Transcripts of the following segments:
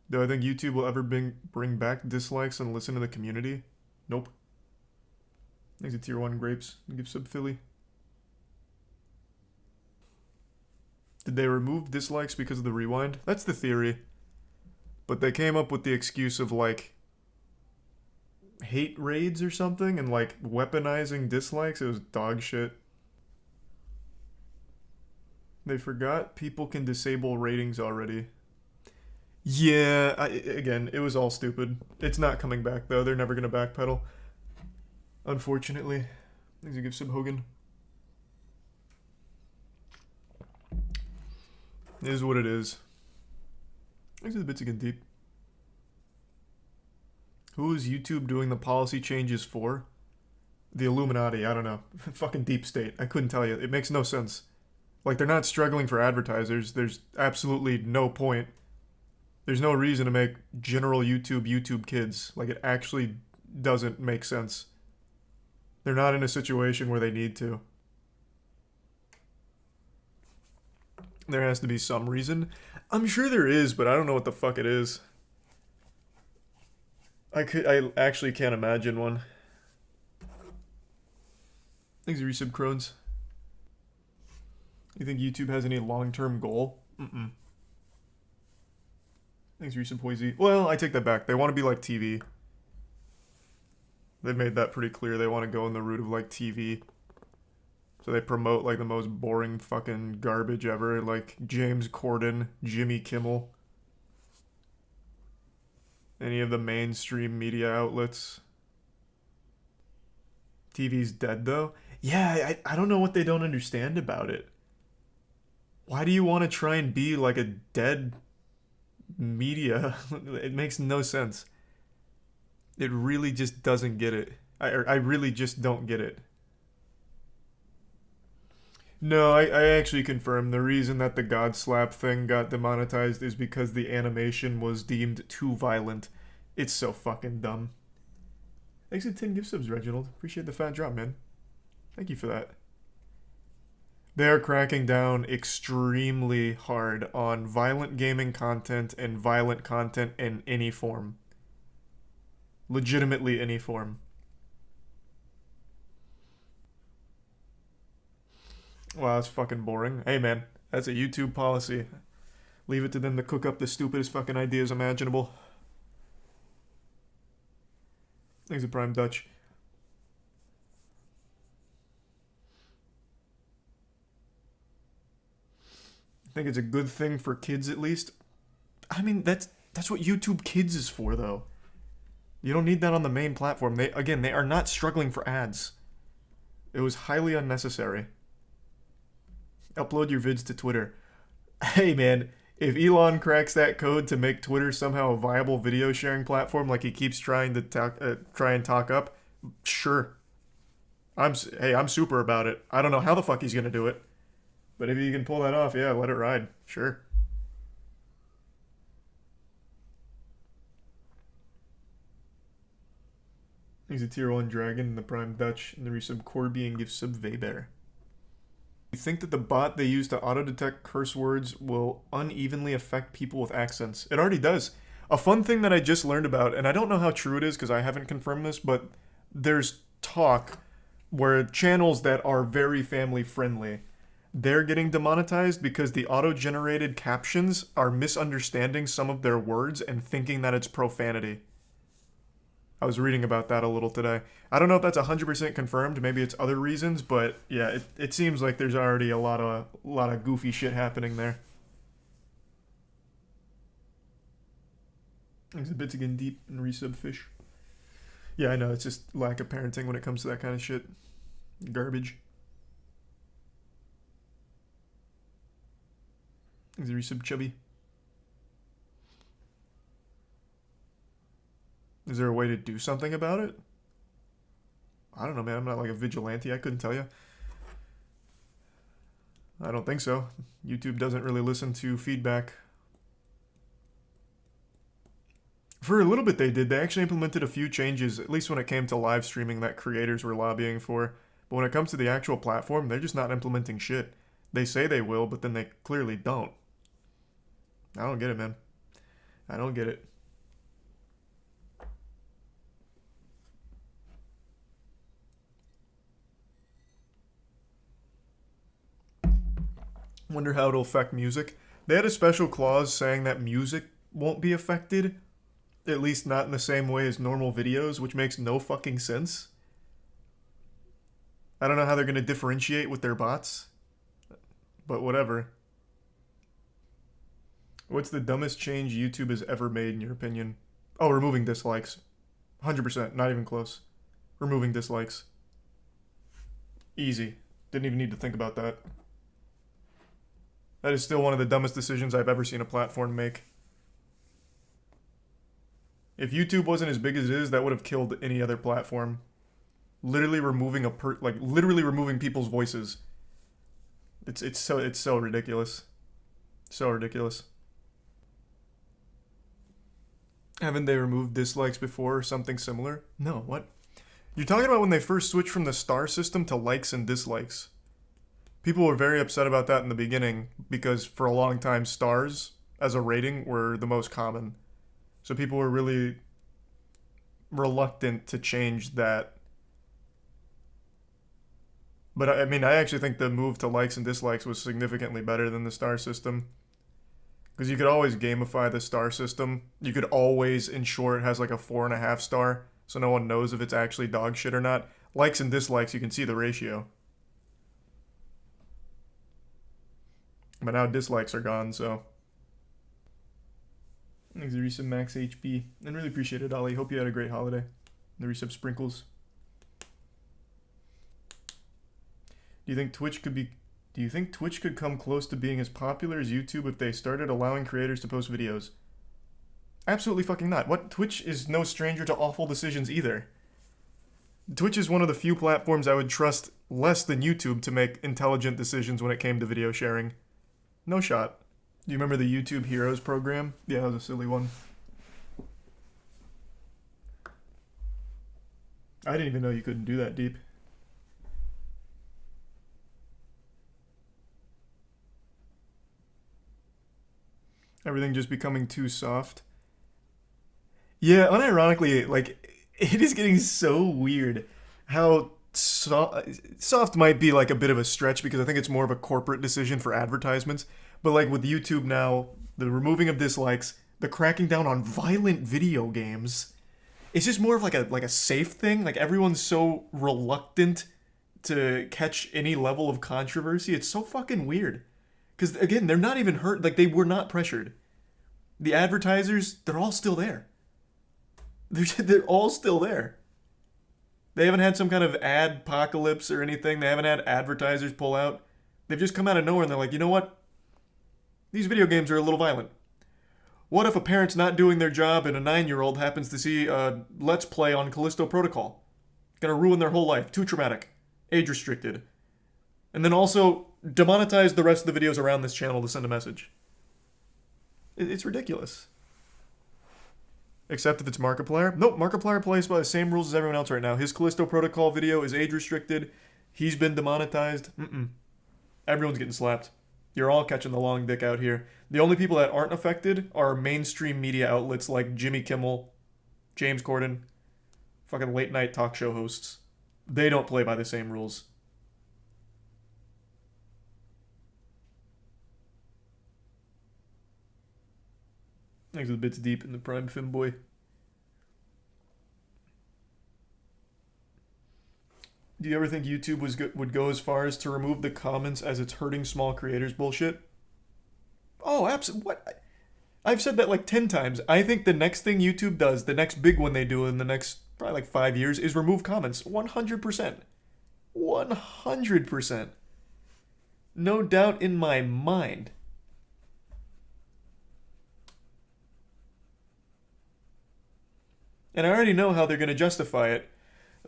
Do I think YouTube will ever bring back dislikes and listen to the community? Nope. Thanks to Tier 1 Grapes. Give sub Philly. Did they remove dislikes because of the rewind? That's the theory. But they came up with the excuse of, like, hate raids or something and, like, weaponizing dislikes. It was dog shit. They forgot people can disable ratings already. Yeah, again, it was all stupid. It's not coming back, though. They're never going to backpedal. Unfortunately. Thanks to give sub Hogan. It is what it is. Thanks to the bits again deep. Who is YouTube doing the policy changes for? The Illuminati, I don't know. Fucking deep state. I couldn't tell you. It makes no sense. Like, they're not struggling for advertisers. There's absolutely no point. There's no reason to make general YouTube Kids. Like, it actually doesn't make sense. They're not in a situation where they need to. There has to be some reason. I'm sure there is, but I don't know what the fuck it is. I actually can't imagine one. Thanks, Resub Crones. You think YouTube has any long-term goal? Mm-mm. Thanks, Resub Poisey. Well, I take that back. They want to be like TV. They've made that pretty clear. They want to go in the route of like TV. So they promote like the most boring fucking garbage ever, like James Corden, Jimmy Kimmel. Any of the mainstream media outlets. TV's dead though? Yeah, I don't know what they don't understand about it. Why do you want to try and be like a dead media? It makes no sense. It really just doesn't get it. I really just don't get it. No, I actually confirmed the reason that the God Slap thing got demonetized is because the animation was deemed too violent. It's so fucking dumb. Thanks for 10 gift subs, Reginald. Appreciate the fat drop, man. Thank you for that. They are cracking down extremely hard on violent gaming content and violent content in any form. Legitimately any form. Wow, that's fucking boring. Hey, man, that's a YouTube policy. Leave it to them to cook up the stupidest fucking ideas imaginable. Thanks to Prime Dutch. I think it's a good thing for kids at least. I mean, that's what YouTube Kids is for, though. You don't need that on the main platform. They are not struggling for ads. It was highly unnecessary. Upload your vids to Twitter. Hey, man, if Elon cracks that code to make Twitter somehow a viable video sharing platform, like he keeps trying to talk up, sure. I'm super about it. I don't know how the fuck he's gonna do it, but if he can pull that off, yeah, let it ride. Sure. He's a tier 1 dragon, the Prime Dutch, and the resub Corby and gives sub Weber. You think that the bot they use to auto-detect curse words will unevenly affect people with accents? It already does. A fun thing that I just learned about, and I don't know how true it is because I haven't confirmed this, but there's talk where channels that are very family-friendly, they're getting demonetized because the auto-generated captions are misunderstanding some of their words and thinking that it's profanity. I was reading about that a little today. I don't know if that's 100% confirmed. Maybe it's other reasons, but yeah, it seems like there's already a lot of goofy shit happening there. There's a bit to get deep and resub fish. Yeah, I know. It's just lack of parenting when it comes to that kind of shit. Garbage. There's a resub chubby. Is there a way to do something about it? I don't know, man. I'm not like a vigilante. I couldn't tell you. I don't think so. YouTube doesn't really listen to feedback. For a little bit they did. They actually implemented a few changes, at least when it came to live streaming, that creators were lobbying for. But when it comes to the actual platform, they're just not implementing shit. They say they will, but then they clearly don't. I don't get it, man. I don't get it. Wonder how it'll affect music. They had a special clause saying that music won't be affected, at least not in the same way as normal videos, which makes no fucking sense. I don't know how they're going to differentiate with their bots, but whatever. What's the dumbest change YouTube has ever made, in your opinion? Oh, removing dislikes. 100%, not even close. Removing dislikes. Easy. Didn't even need to think about that. That is still one of the dumbest decisions I've ever seen a platform make. If YouTube wasn't as big as it is, that would have killed any other platform. Literally removing literally removing people's voices. It's so ridiculous. So ridiculous. Haven't they removed dislikes before or something similar? No, what? You're talking about when they first switched from the star system to likes and dislikes. People were very upset about that in the beginning because for a long time stars as a rating were the most common. So people were really reluctant to change that. But I mean, I actually think the move to likes and dislikes was significantly better than the star system. Because you could always gamify the star system. You could always ensure it has like a 4.5 star, so no one knows if it's actually dog shit or not. Likes and dislikes, you can see the ratio. But now dislikes are gone, so. Thanks for the resub Max HP. And really appreciate it, Ollie. Hope you had a great holiday. The resub Sprinkles. Do you think Twitch could come close to being as popular as YouTube if they started allowing creators to post videos? Absolutely fucking not. What? Twitch is no stranger to awful decisions either. Twitch is one of the few platforms I would trust less than YouTube to make intelligent decisions when it came to video sharing. No shot. Do you remember the YouTube Heroes program? Yeah, that was a silly one. I didn't even know you couldn't do that deep. Everything just becoming too soft. Yeah, unironically, like, it is getting so weird how soft might be like a bit of a stretch because I think it's more of a corporate decision for advertisements. But like with YouTube now, the removing of dislikes, the cracking down on violent video games, it's just more of like a safe thing. Like everyone's so reluctant to catch any level of controversy. It's so fucking weird. Because again, they're not even hurt. Like they were not pressured. The advertisers, they're all still there. They're all still there. They haven't had some kind of ad apocalypse or anything. They haven't had advertisers pull out. They've just come out of nowhere and they're like, you know what? These video games are a little violent. What if a parent's not doing their job and a 9-year-old happens to see a Let's Play on Callisto Protocol? Gonna ruin their whole life. Too traumatic. Age restricted. And then also demonetize the rest of the videos around this channel to send a message. It's ridiculous. Except if it's Markiplier. Nope, Markiplier plays by the same rules as everyone else right now. His Callisto Protocol video is age restricted. He's been demonetized. Everyone's getting slapped. You're all catching the long dick out here. The only people that aren't affected are mainstream media outlets like Jimmy Kimmel, James Corden, fucking late night talk show hosts. They don't play by the same rules. Thanks for the bits deep in the Prime Finboy. Do you ever think YouTube would go as far as to remove the comments as it's hurting small creators bullshit? Oh, absolutely. What? I've said that like 10 times. I think the next thing YouTube does, the next big one they do in the next probably like 5 years, is remove comments. 100%. 100%. No doubt in my mind. And I already know how they're going to justify it.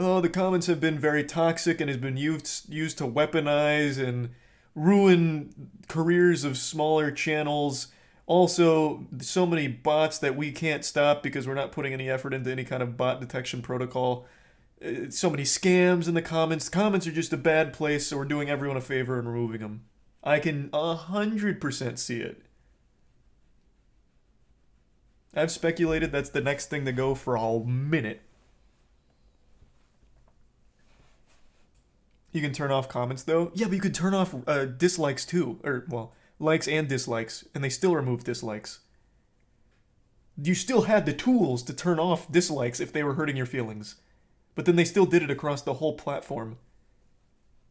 Oh, the comments have been very toxic and has been used to weaponize and ruin careers of smaller channels. Also, so many bots that we can't stop because we're not putting any effort into any kind of bot detection protocol. So many scams in the comments. Comments are just a bad place, so we're doing everyone a favor and removing them. I can 100% see it. I've speculated that's the next thing to go for a minute. You can turn off comments though. Yeah, but you could turn off dislikes too, or well, likes and dislikes, and they still remove dislikes. You still had the tools to turn off dislikes if they were hurting your feelings, but then they still did it across the whole platform.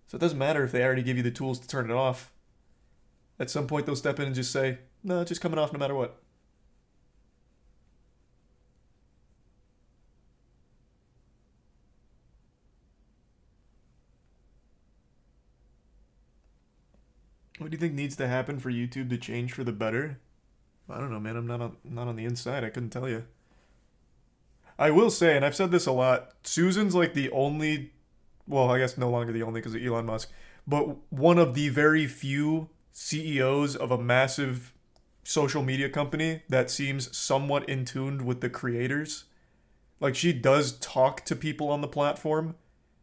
So it doesn't matter if they already give you the tools to turn it off. At some point they'll step in and just say, no, it's just coming off no matter what. What do you think needs to happen for YouTube to change for the better? I don't know, man. I'm not on the inside. I couldn't tell you. I will say, and I've said this a lot, Susan's like the only, well, I guess no longer the only because of Elon Musk, but one of the very few CEOs of a massive social media company that seems somewhat in tune with the creators. Like, she does talk to people on the platform,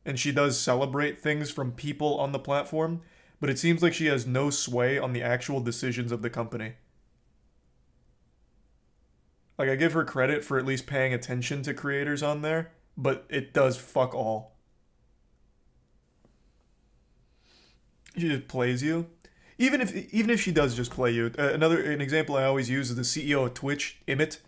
and she does celebrate things from people on the platform, but it seems like she has no sway on the actual decisions of the company. Like, I give her credit for at least paying attention to creators on there, but it does fuck all. She just plays you. Even if she does just play you, an example I always use is the CEO of Twitch, Emmett.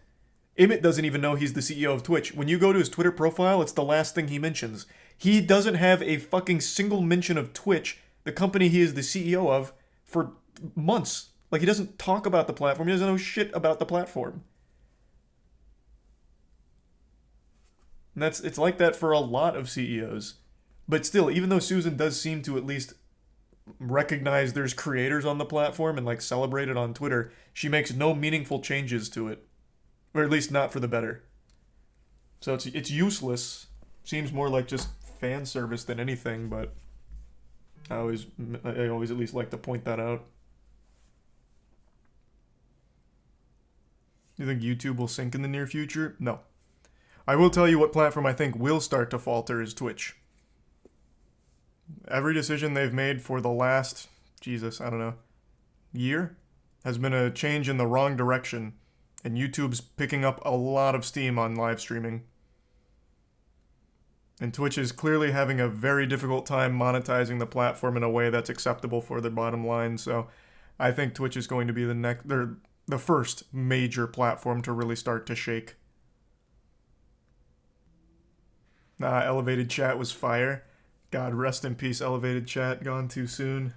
Emmett doesn't even know he's the CEO of Twitch. When you go to his Twitter profile, it's the last thing he mentions. He doesn't have a fucking single mention of Twitch, the company he is the CEO of, for months. Like, he doesn't talk about the platform. He doesn't know shit about the platform. And it's like that for a lot of CEOs. But still, even though Susan does seem to at least recognize there's creators on the platform and like celebrate it on Twitter, she makes no meaningful changes to it. Or at least not for the better. So it's useless. Seems more like just fan service than anything, but I always at least like to point that out. You think YouTube will sink in the near future? No. I will tell you what platform I think will start to falter is Twitch. Every decision they've made for the last, Jesus, I don't know, year has been a change in the wrong direction, and YouTube's picking up a lot of steam on live streaming. And Twitch is clearly having a very difficult time monetizing the platform in a way that's acceptable for their bottom line, so I think Twitch is going to be the first major platform to really start to shake. Nah, Elevated Chat was fire. God, rest in peace, Elevated Chat. Gone too soon.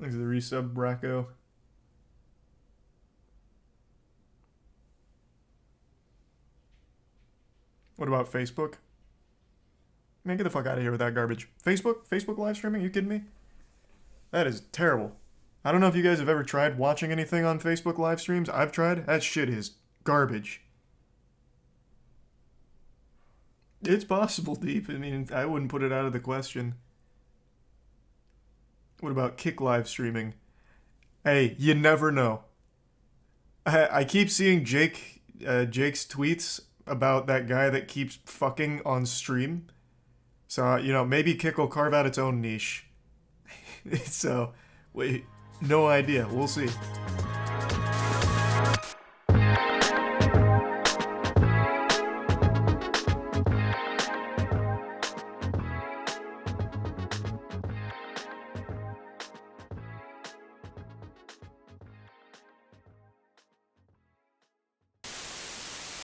Thanks for the resub, Bracco. What about Facebook? Man, get the fuck out of here with that garbage. Facebook live streaming? You kidding me? That is terrible. I don't know if you guys have ever tried watching anything on Facebook live streams. I've tried. That shit is garbage. It's possible, Deep. I mean, I wouldn't put it out of the question. What about Kick live streaming? Hey, you never know. I keep seeing Jake's tweets about that guy that keeps fucking on stream. So, you know, maybe Kick will carve out its own niche. So, wait, no idea. We'll see.